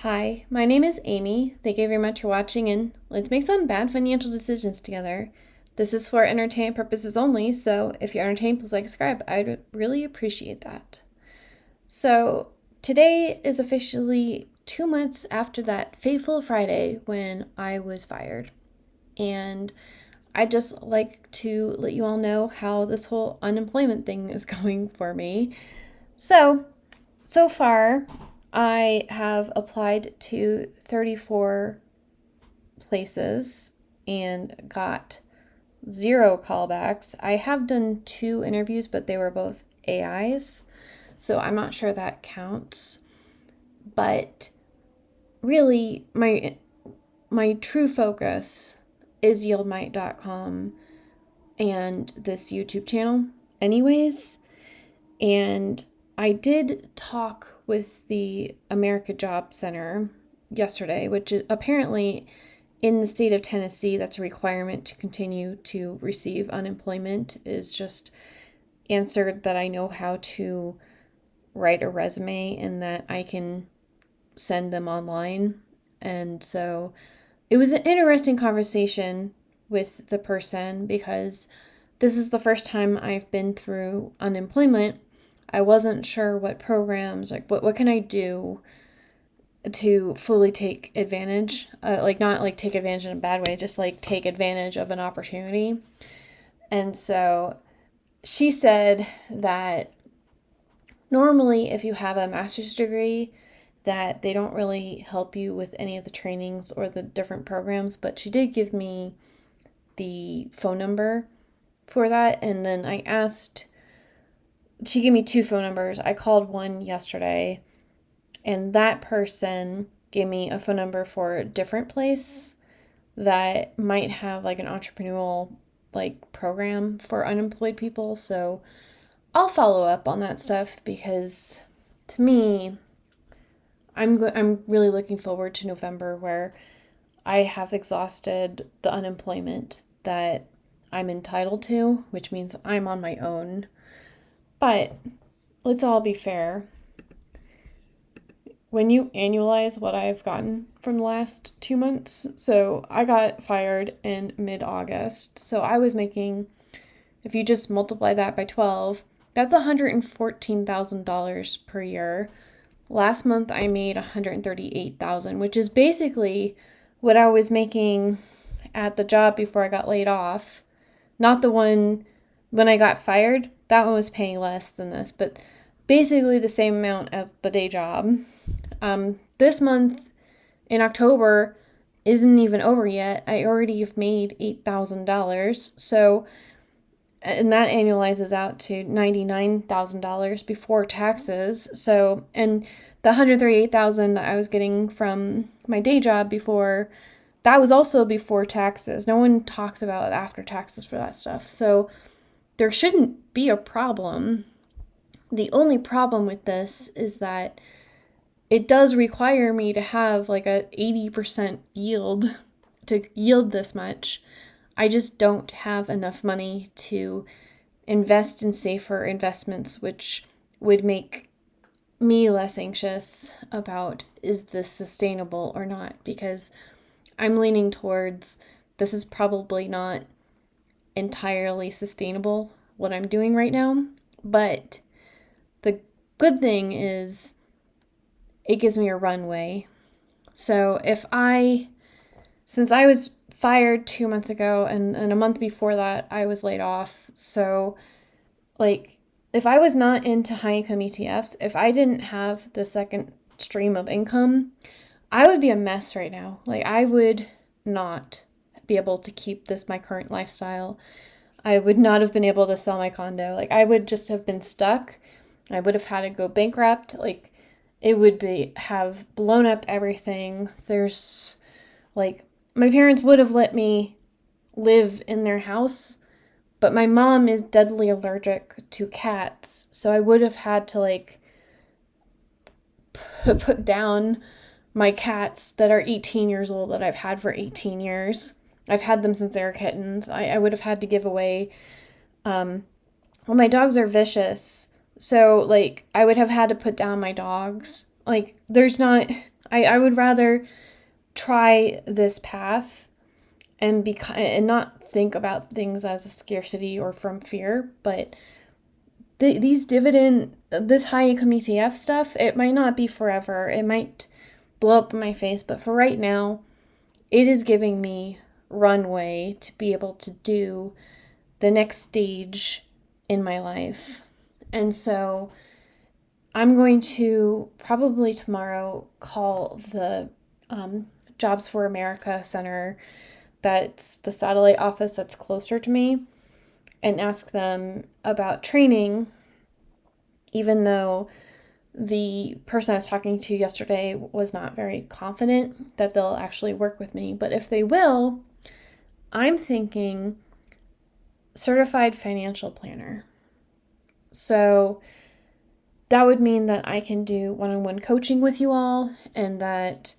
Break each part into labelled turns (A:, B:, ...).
A: Hi, my name is Amy. Thank you very much for watching, and let's make some bad financial decisions together. This is for entertainment purposes only, so if you're entertained, please like, subscribe. I'd really appreciate that. So, today is officially 2 months after that fateful Friday when I was fired. And I'd just like to let you all know how this whole unemployment thing is going for me. So far, I have applied to 34 places and got 0 callbacks. I have done 2 interviews, but they were both AIs, so I'm not sure that counts. But really, my true focus is YieldMight.com and this YouTube channel anyways. And I did talk with the America Job Center yesterday, which is apparently in the state of Tennessee, that's a requirement to continue to receive unemployment, is just answered that I know how to write a resume and that I can send them online. And so it was an interesting conversation with the person because this is the first time I've been through unemployment. I wasn't sure what programs, like what can I do to fully take advantage, not like take advantage in a bad way, just like take advantage of an opportunity. And so she said that normally if you have a master's degree, that they don't really help you with any of the trainings or the different programs, but she did give me the phone number for that. And then she gave me 2 phone numbers. I called one yesterday, and that person gave me a phone number for a different place that might have like an entrepreneurial program for unemployed people. So I'll follow up on that stuff because to me, I'm really looking forward to November where I have exhausted the unemployment that I'm entitled to, which means I'm on my own. But let's all be fair. When you annualize what I've gotten from the last 2 months, so I got fired in mid-August. So I was making, if you just multiply that by 12, that's $114,000 per year. Last month I made $138,000, which is basically what I was making at the job before I got laid off. Not the one when I got fired. That one was paying less than this, but basically the same amount as the day job. This month in October isn't even over yet. I already have made $8,000. So, and that annualizes out to $99,000 before taxes. So, and the $138,000 that I was getting from my day job before, that was also before taxes. No one talks about after taxes for that stuff. So there shouldn't be a problem. The only problem with this is that it does require me to have like a 80% yield to yield this much. I just don't have enough money to invest in safer investments, which would make me less anxious about is this sustainable or not, because I'm leaning towards this is probably not entirely sustainable what I'm doing right now. But the good thing is it gives me a runway. So since I was fired 2 months ago and a month before that I was laid off, so if I was not into high income ETFs, if I didn't have the second stream of income, I would be a mess right now. I would not be able to keep my current lifestyle. I would not have been able to sell my condo. I would just have been stuck. I would have had to go bankrupt. It would have blown up everything. There's my parents would have let me live in their house, but my mom is deadly allergic to cats. So I would have had to put down my cats that are 18 years old that I've had for 18 years. I've had them since they were kittens. I would have had to give away, my dogs are vicious. So I would have had to put down my dogs. There's not I would rather try this path and not think about things as a scarcity or from fear, but this high income ETF stuff, it might not be forever. It might blow up in my face, but for right now, it is giving me runway to be able to do the next stage in my life. And so I'm going to probably tomorrow call the Jobs for America Center, that's the satellite office that's closer to me, and ask them about training, even though the person I was talking to yesterday was not very confident that they'll actually work with me. But if they will, I'm thinking certified financial planner. So that would mean that I can do one-on-one coaching with you all, and that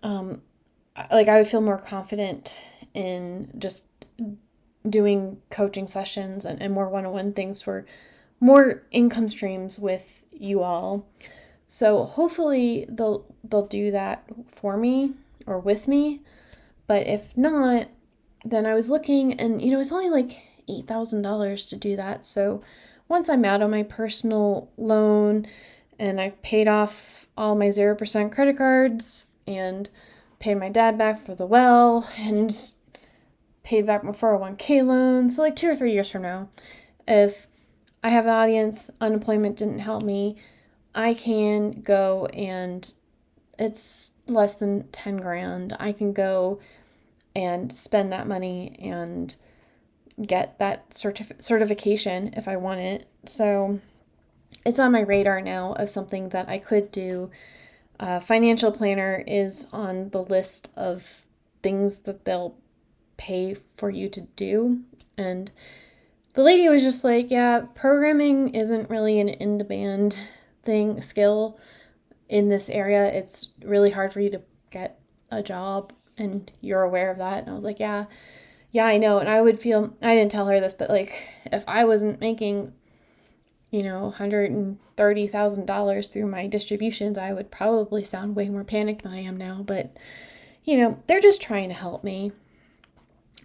A: I would feel more confident in just doing coaching sessions and more one-on-one things for more income streams with you all. So hopefully they'll do that for me or with me. But if not, then I was looking, and it's only like $8,000 to do that. So once I'm out of my personal loan and I've paid off all my 0% credit cards and paid my dad back for the well and paid back my 401k loan, so like 2 or 3 years from now, if I have an audience, unemployment didn't help me, I can go, and it's less than 10 grand. I can go and spend that money and get that certification if I want it. So it's on my radar now of something that I could do. Financial planner is on the list of things that they'll pay for you to do. And the lady was just like, yeah, programming isn't really an in-demand skill in this area. It's really hard for you to get a job, and you're aware of that. And I was like, yeah, I know. And I didn't tell her this, but like, if I wasn't making, $130,000 through my distributions, I would probably sound way more panicked than I am now. But, they're just trying to help me,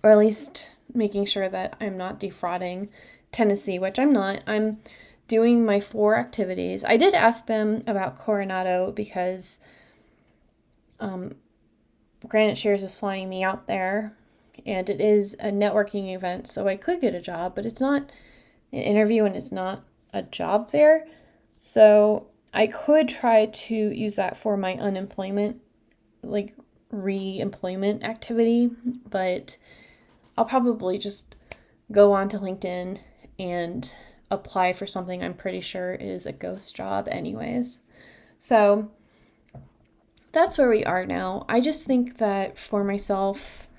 A: or at least making sure that I'm not defrauding Tennessee, which I'm not. I'm doing my 4 activities. I did ask them about Coronado because Granite Shares is flying me out there, and it is a networking event, so I could get a job, but it's not an interview and it's not a job there. So I could try to use that for my unemployment, like re-employment activity, but I'll probably just go onto LinkedIn and apply for something I'm pretty sure is a ghost job anyways. So that's where we are now. I just think that for myself,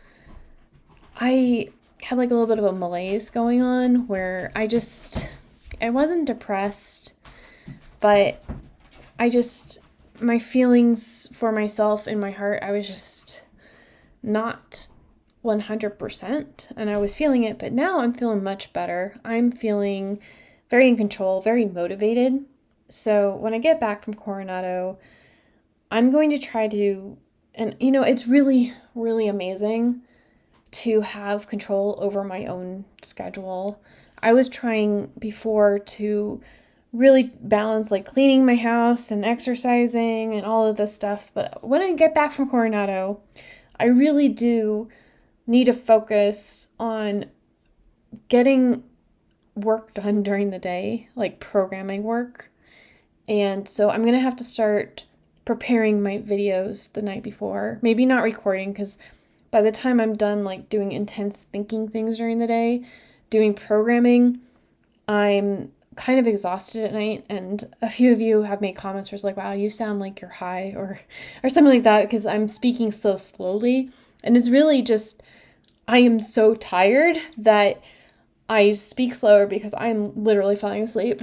A: I had like a little bit of a malaise going on where I wasn't depressed, but my feelings for myself in my heart, I was just not 100%, and I was feeling it, but now I'm feeling much better. I'm feeling very in control, very motivated. So when I get back from Coronado, I'm going to try to, and it's really, really amazing to have control over my own schedule. I was trying before to really balance like cleaning my house and exercising and all of this stuff, but when I get back from Coronado, I really do need to focus on getting work done during the day, like programming work. And so I'm going to have to start preparing my videos the night before. Maybe not recording, because by the time I'm done like doing intense thinking things during the day, doing programming, I'm kind of exhausted at night. And a few of you have made comments where it's like, wow, you sound like you're high or something like that, because I'm speaking so slowly. And it's really just, I am so tired that I speak slower because I'm literally falling asleep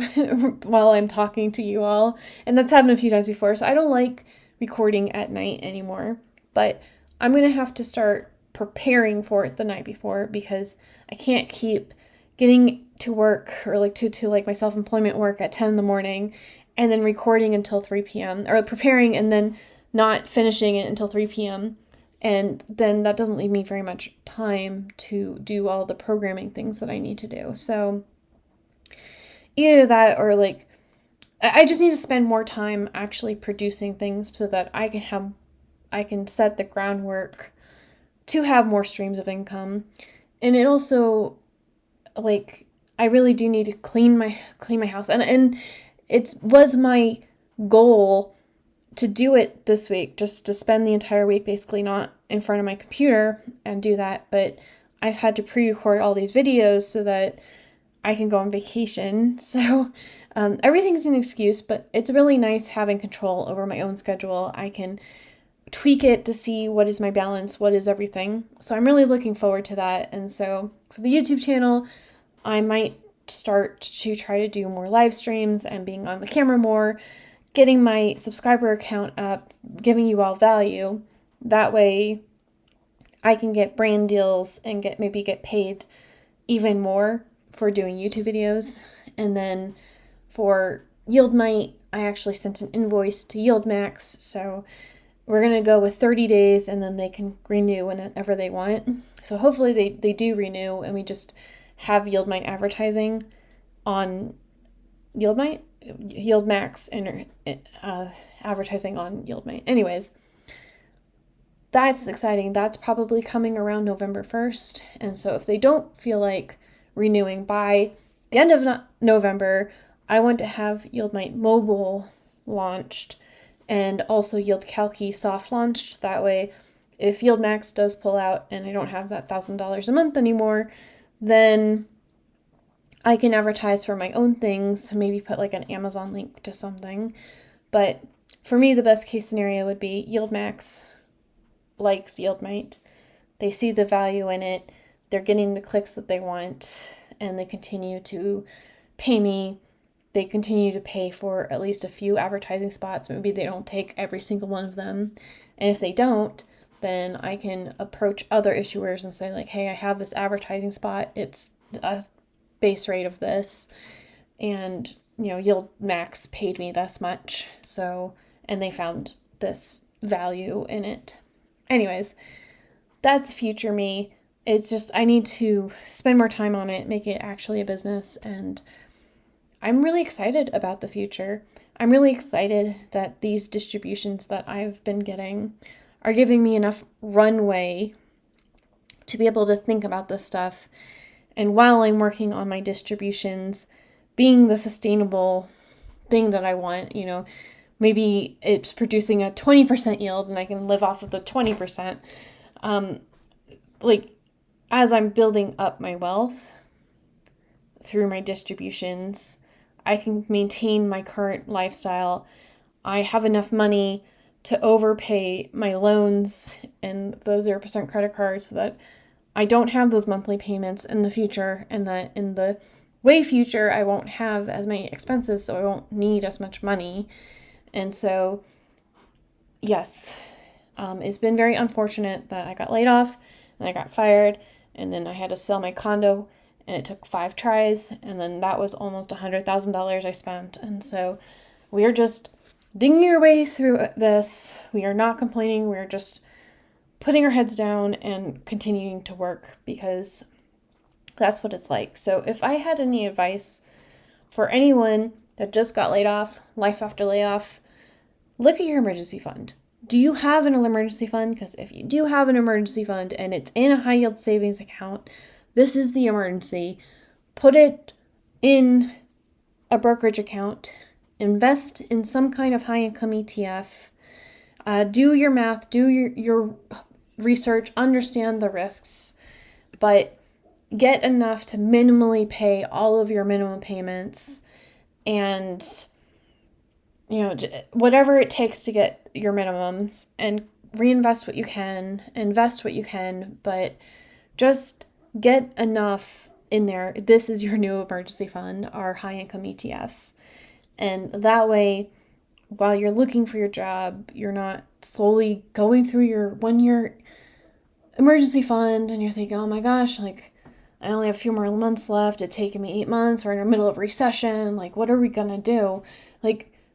A: while I'm talking to you all. And that's happened a few times before. So I don't like recording at night anymore. But I'm going to have to start preparing for it the night before, because I can't keep getting to work or like to like my self-employment work at 10 in the morning and then recording until 3 p.m. or preparing and then not finishing it until 3 p.m. And then that doesn't leave me very much time to do all the programming things that I need to do. So either that or like, I just need to spend more time actually producing things so that I can set the groundwork to have more streams of income. And it also, like, I really do need to clean my house. And it was my goal to do it this week, just to spend the entire week basically not in front of my computer and do that. But I've had to pre-record all these videos so that I can go on vacation. So everything's an excuse, but it's really nice having control over my own schedule. I can tweak it to see what is my balance, what is everything. So I'm really looking forward to that. And so for the YouTube channel, I might start to try to do more live streams and being on the camera more, getting my subscriber account up, giving you all value. That way I can get brand deals and maybe get paid even more for doing YouTube videos. And then for YieldMight, I actually sent an invoice to YieldMax, so we're going to go with 30 days and then they can renew whenever they want. So hopefully they do renew and we just have YieldMight advertising on YieldMax and advertising on YieldMight. Anyways, that's exciting. That's probably coming around November 1st. And so if they don't feel like renewing by the end of November, I want to have YieldMight Mobile launched and also YieldCalci soft launched. That way, if YieldMax does pull out and I don't have that $1,000 a month anymore, then I can advertise for my own things, maybe put like an Amazon link to something. But for me, the best case scenario would be YieldMax likes YieldMight. They see the value in it. They're getting the clicks that they want, and they continue to pay me. They continue to pay for at least a few advertising spots. Maybe they don't take every single one of them. And if they don't, then I can approach other issuers and say like, hey, I have this advertising spot. It's a base rate of this. And, YieldMax paid me this much. So, and they found this value in it. Anyways, that's future me. It's just, I need to spend more time on it, make it actually a business, and I'm really excited about the future. I'm really excited that these distributions that I've been getting are giving me enough runway to be able to think about this stuff. And while I'm working on my distributions, being the sustainable thing that I want, maybe it's producing a 20% yield and I can live off of the 20%. As I'm building up my wealth through my distributions, I can maintain my current lifestyle. I have enough money to overpay my loans and the 0% credit cards so that I don't have those monthly payments in the future, and that in the way future I won't have as many expenses, so I won't need as much money. And so, yes, it's been very unfortunate that I got laid off and I got fired, and then I had to sell my condo, and it took 5 tries, and then that was almost $100,000 I spent. And so we are just digging our way through this. We are not complaining. We're just putting our heads down and continuing to work, because that's what it's like. So if I had any advice for anyone that just got laid off, life after layoff, look at your emergency fund. Do you have an emergency fund? Because if you do have an emergency fund and it's in a high yield savings account, this is the emergency. Put it in a brokerage account. Invest in some kind of high income ETF. Do your math, do your research, understand the risks, but get enough to minimally pay all of your minimum payments, and whatever it takes to get your minimums, and reinvest what you can, invest what you can, but just get enough in there. This is your new emergency fund, our high income ETFs. And that way, while you're looking for your job, you're not slowly going through your 1 year emergency fund and you're thinking, oh my gosh, I only have a few more months left. It's taken me 8 months. We're in the middle of recession. What are we going to do?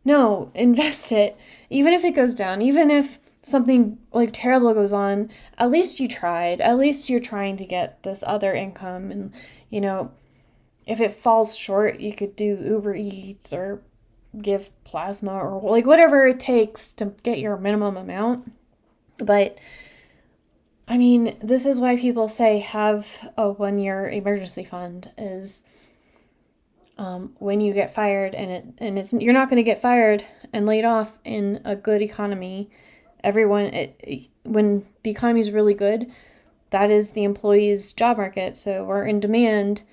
A: No, invest it. Even if it goes down, even if something like terrible goes on, at least you tried. At least you're trying to get this other income. And, you know, if it falls short, you could do Uber Eats or give plasma or like whatever it takes to get your minimum amount. But I mean, this is why people say have a 1 year emergency fund is when you get fired and you're not going to get fired and laid off in a good economy. When the economy is really good, that is the employee's job market. So we're in demand.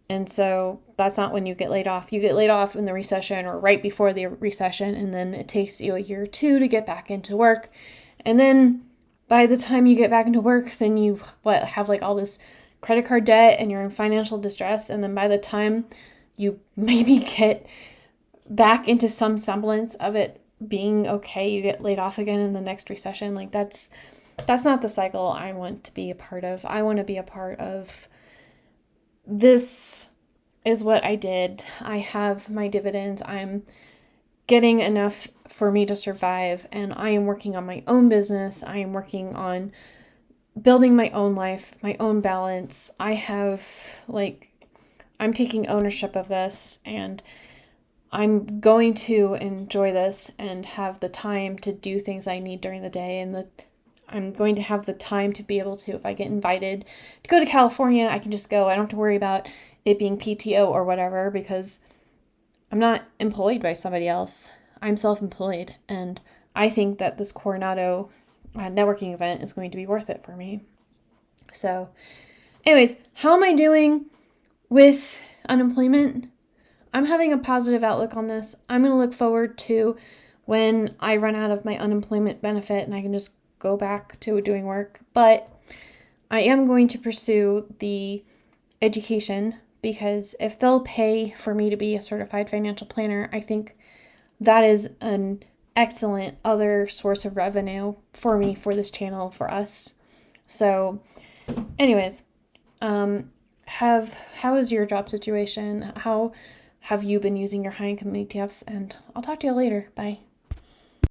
A: And so that's not when you get laid off. You get laid off in the recession or right before the recession. And then it takes you a year or two to get back into work. And then by the time you get back into work, then you have like all this credit card debt and you're in financial distress. And then by the time you maybe get back into some semblance of it being okay, you get laid off again in the next recession. Like that's not the cycle I want to be a part of. I want to be a part of this is what I did. I have my dividends. I'm getting enough for me to survive, and I am working on my own business. I am working on building my own life, my own balance. I'm taking ownership of this, and I'm going to enjoy this and have the time to do things I need during the day. And I'm going to have the time to be able to, if I get invited to go to California, I can just go. I don't have to worry about it being PTO or whatever because I'm not employed by somebody else. I'm self-employed. And I think that this Coronado networking event is going to be worth it for me. So anyways, how am I doing with unemployment? I'm having a positive outlook on this. I'm going to look forward to when I run out of my unemployment benefit and I can just go back to doing work. But I am going to pursue the education because if they'll pay for me to be a certified financial planner, I think that is an excellent other source of revenue for me, for this channel, for us. So anyways, how is your job situation? How have you been using your high income ETFs? And I'll talk to you later. Bye.